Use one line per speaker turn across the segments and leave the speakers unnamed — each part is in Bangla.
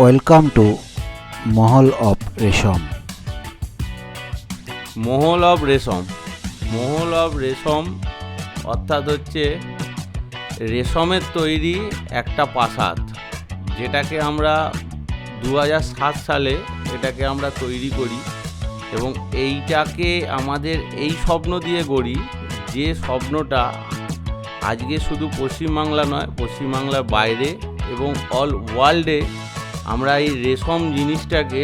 ওয়েলকাম টু মহল অফ রেশম।
মহল অফ রেশম, মহল অফ রেশম অর্থাৎ হচ্ছে রেশমের তৈরি একটা প্রাসাদ, যেটাকে আমরা 2007 সালে এটাকে আমরা তৈরি করি এবং এইটাকে আমাদের এই স্বপ্ন দিয়ে গড়ি, যে স্বপ্নটা আজকে শুধু পশ্চিমবাংলা নয়, পশ্চিমবাংলার বাইরে এবং অল ওয়ার্ল্ডে আমরা এই রেশম জিনিসটাকে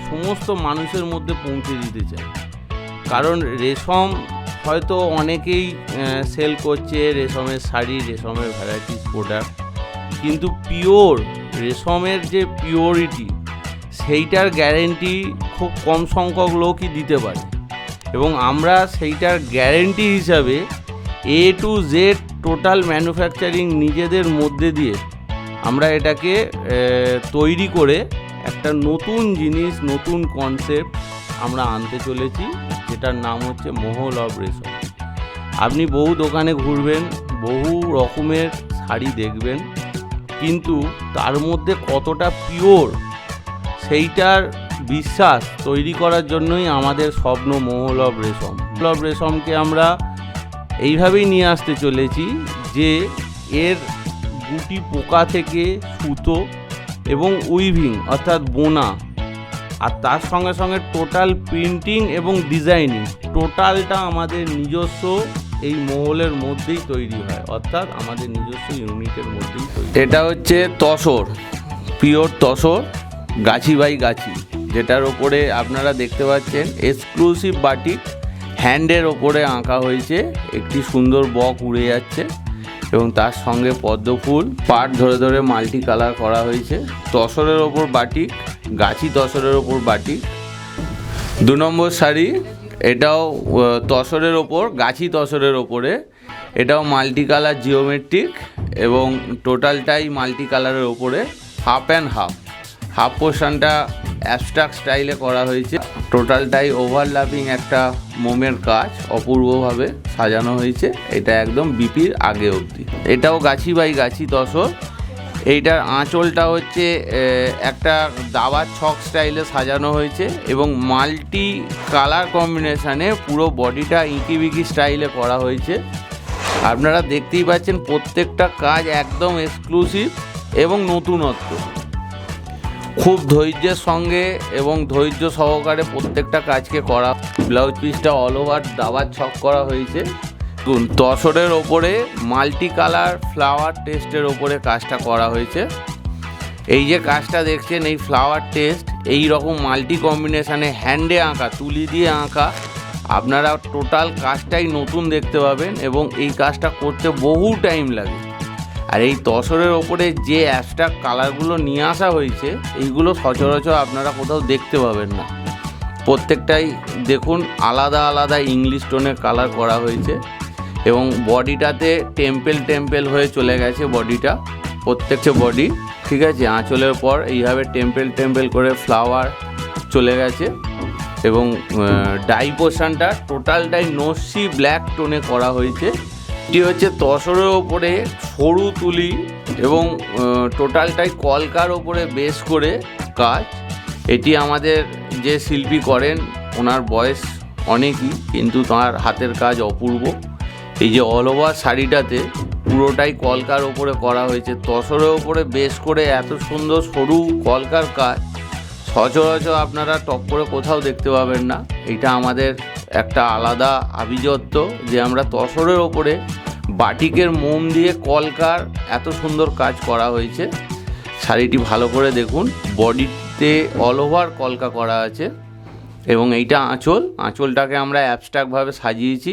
সমস্ত মানুষের মধ্যে পৌঁছে দিতে চাই। কারণ রেশম হয়তো অনেকেই সেল করছে, রেশমের শাড়ি, রেশমের ভ্যারাইটিস প্রোডাক্ট, কিন্তু পিওর রেশমের যে পিওরিটি সেইটার গ্যারেন্টি খুব কম সংখ্যক লোকই দিতে পারে এবং আমরা সেইটার গ্যারেন্টি হিসাবে A to Z total manufacturing নিজেদের মধ্যে দিয়ে আমরা এটাকে তৈরি করে একটা নতুন জিনিস, নতুন কনসেপ্ট আমরা আনতে চলেছি, যেটার নাম হচ্ছে মহল অফ রেশম। আপনি বহু দোকানে ঘুরবেন, বহু রকমের শাড়ি দেখবেন, কিন্তু তার মধ্যে কতটা পিওর সেইটার বিশ্বাস তৈরি করার জন্যই আমাদের স্বপ্ন মহল অফ রেশম। মহল অফ রেশমকে আমরা এইভাবেই নিয়ে আসতে চলেছি যে এর গুটি পোকা থেকে সুতো এবং উইভিং অর্থাৎ বোনা, আর তার সঙ্গে সঙ্গে টোটাল প্রিন্টিং এবং ডিজাইনিং টোটালটা আমাদের নিজস্ব এই মহলের মধ্যেই তৈরি হয়, অর্থাৎ আমাদের নিজস্ব ইউনিটের মধ্যেই তৈরি। এটা হচ্ছে tussar, pure tussar, Gachhi by গাছি, যেটার ওপরে আপনারা দেখতে পাচ্ছেন এক্সক্লুসিভ বাটিক হ্যান্ডের ওপরে আঁকা হয়েছে, একটি সুন্দর বক উড়ে যাচ্ছে এবং তার সঙ্গে পদ্ম ফুল পাট ধরে ধরে মাল্টি কালার করা হয়েছে। তসরের ওপর বাটিক, গাছি তসরের ওপর বাটিক। 2 নম্বর শাড়ি, এটাও তসরের ওপর, গাছি তসরের ওপরে, এটাও মাল্টি কালার জিওমেট্রিক এবং টোটালটাই মাল্টি কালারের ওপরে হাফ অ্যান্ড হাফ। হাফ পোর্শনটা অ্যাবস্ট্রাক্ট স্টাইলে করা হয়েছে, টোটালটাই ওভারল্যাপিং একটা মোমের কাজ অপূর্বভাবে সাজানো হয়েছে। এটা একদম বিপির আগে অবধি। এটাও গাছি বাই গাছি তসর। এইটার আঁচলটা হচ্ছে একটা দাবার ছক স্টাইলে সাজানো হয়েছে এবং মাল্টি কালার কম্বিনেশানে পুরো বডিটা ইঁকিবিকি স্টাইলে করা হয়েছে। আপনারা দেখতেই পাচ্ছেন প্রত্যেকটা কাজ একদম এক্সক্লুসিভ এবং নতুনত্ব। খুব ধৈর্যের সঙ্গে এবং ধৈর্য সহকারে প্রত্যেকটা কাজকে করা। ব্লাউজ পিসটা অল ওভার দাবার ছক করা হয়েছে। তসরের ওপরে মাল্টি কালার ফ্লাওয়ার টেস্টের ওপরে কাজটা করা হয়েছে। এই যে কাজটা দেখছেন, এই ফ্লাওয়ার টেস্ট এই রকম মাল্টি কম্বিনেশানে হ্যান্ডে আঁকা, তুলি দিয়ে আঁকা, আপনারা টোটাল কাজটাই নতুন দেখতে পাবেন এবং এই কাজটা করতে বহু টাইম লাগে। আর এই তসরের ওপরে যে অ্যাবস্ট্রাক্ট কালারগুলো নিয়ে আসা হয়েছে, এইগুলো সচরাচর আপনারা কোথাও দেখতে পাবেন না। প্রত্যেকটাই দেখুন আলাদা আলাদা ইংলিশ টোনের কালার করা হয়েছে এবং বডিটাতে টেম্পেল হয়ে চলে গেছে বডিটা, প্রত্যেকটা বডি, ঠিক আছে। আঁচলের পর এইভাবে টেম্পেল করে ফ্লাওয়ার চলে গেছে এবং ডাই পোর্শনটা টোটালটাই নস্যি ব্ল্যাক টোনে করা হয়েছে। এটি হচ্ছে তসরের ওপরে সরু তুলি এবং টোটালটাই কলকার ওপরে বেস করে কাজ। এটি আমাদের যে শিল্পী করেন, ওনার বয়স অনেকই, কিন্তু তার হাতের কাজ অপূর্ব। এই যে অল ওভার শাড়িটাতে পুরোটাই কলকার ওপরে করা হয়েছে, তসরের ওপরে বেস করে এত সুন্দর সরু কলকার কাজ সচরাচর আপনারা টপ করে কোথাও দেখতে পাবেন না। এটা আমাদের একটা আলাদা আভিজাত্য যে আমরা তসরের ওপরে বাটিকের মোম দিয়ে কলকার এত সুন্দর কাজ করা হয়েছে। শাড়িটি ভালো করে দেখুন, বডিতে অল ওভার কলকা করা আছে এবং এইটা আঁচলটাকে আমরা অ্যাবস্ট্রাক্টভাবে সাজিয়েছি।